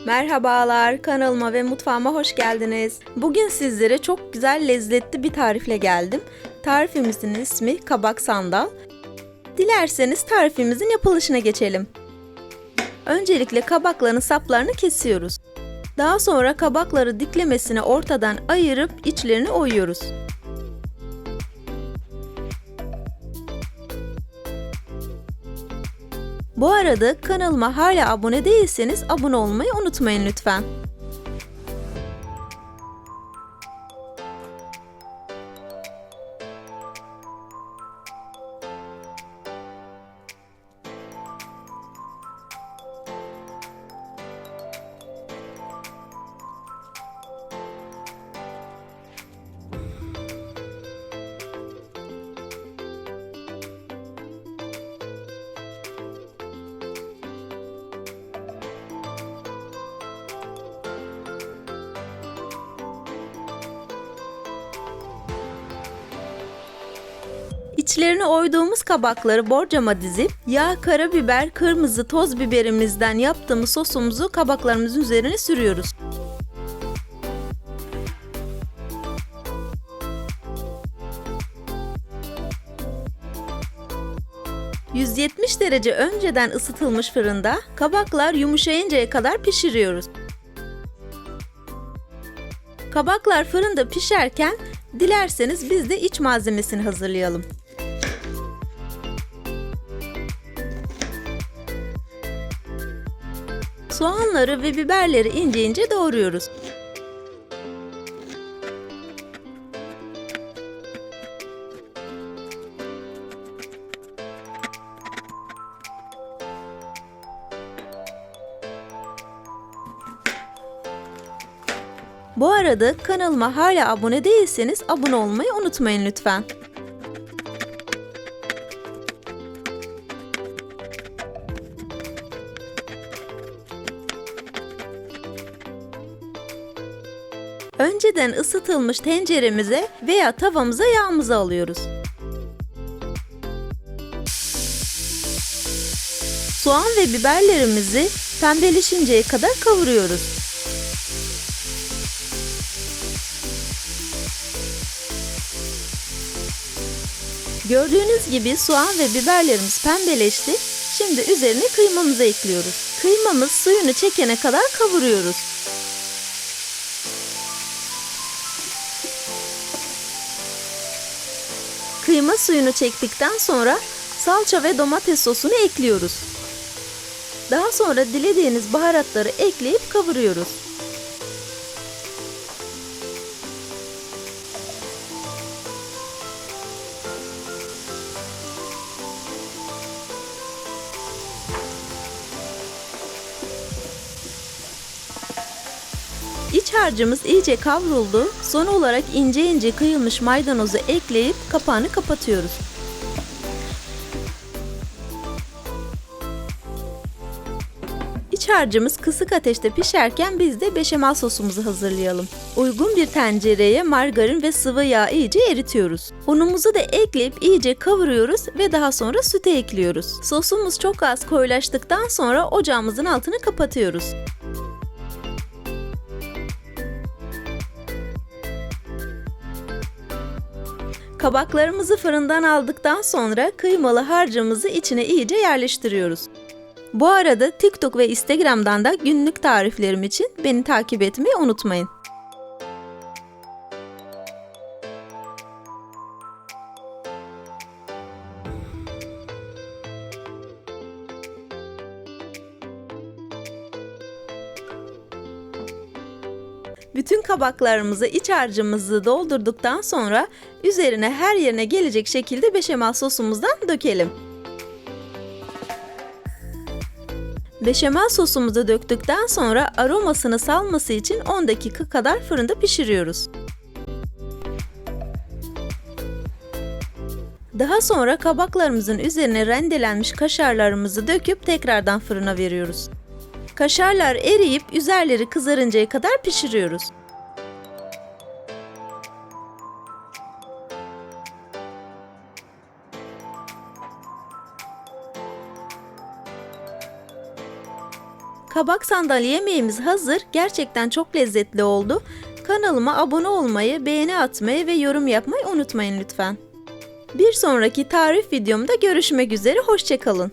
Merhabalar, kanalıma ve mutfağıma hoş geldiniz. Bugün sizlere çok güzel lezzetli bir tarifle geldim. Tarifimizin ismi kabak sandal. Dilerseniz tarifimizin yapılışına geçelim. Öncelikle kabakların saplarını kesiyoruz. Daha sonra kabakları diklemesine ortadan ayırıp içlerini oyuyoruz. Bu arada kanalıma hala abone değilseniz abone olmayı unutmayın lütfen. İçlerini oyduğumuz kabakları borcama dizip yağ, karabiber, kırmızı toz biberimizden yaptığımız sosumuzu kabaklarımızın üzerine sürüyoruz. ...170 derece önceden ısıtılmış fırında kabaklar yumuşayıncaya kadar pişiriyoruz. Kabaklar fırında pişerken dilerseniz biz de iç malzemesini hazırlayalım. Soğanları ve biberleri ince ince doğruyoruz. Bu arada kanalıma hala abone değilseniz abone olmayı unutmayın lütfen. Önceden ısıtılmış tenceremize veya tavamıza yağımızı alıyoruz. Soğan ve biberlerimizi pembeleşinceye kadar kavuruyoruz. Gördüğünüz gibi soğan ve biberlerimiz pembeleşti. Şimdi üzerine kıymamızı ekliyoruz. Kıymamız suyunu çekene kadar kavuruyoruz. Kıyma suyunu çektikten sonra salça ve domates sosunu ekliyoruz. Daha sonra dilediğiniz baharatları ekleyip kavuruyoruz. İç harcımız iyice kavruldu. Son olarak ince ince kıyılmış maydanozu ekleyip kapağını kapatıyoruz. İç harcımız kısık ateşte pişerken biz de beşamel sosumuzu hazırlayalım. Uygun bir tencereye margarin ve sıvı yağ iyice eritiyoruz. Unumuzu da ekleyip iyice kavuruyoruz ve daha sonra sütü ekliyoruz. Sosumuz çok az koyulaştıktan sonra ocağımızın altını kapatıyoruz. Kabaklarımızı fırından aldıktan sonra kıymalı harcımızı içine iyice yerleştiriyoruz. Bu arada TikTok ve Instagram'dan da günlük tariflerim için beni takip etmeyi unutmayın. Bütün kabaklarımızı, iç harcımızı doldurduktan sonra üzerine her yerine gelecek şekilde beşamel sosumuzdan dökelim. Beşamel sosumuzu döktükten sonra aromasını salması için 10 dakika kadar fırında pişiriyoruz. Daha sonra kabaklarımızın üzerine rendelenmiş kaşarlarımızı döküp tekrardan fırına veriyoruz. Kaşarlar eriyip üzerleri kızarıncaya kadar pişiriyoruz. Kabak sandal yemeğimiz hazır. Gerçekten çok lezzetli oldu. Kanalıma abone olmayı, beğeni atmayı ve yorum yapmayı unutmayın lütfen. Bir sonraki tarif videomda görüşmek üzere. Hoşça kalın.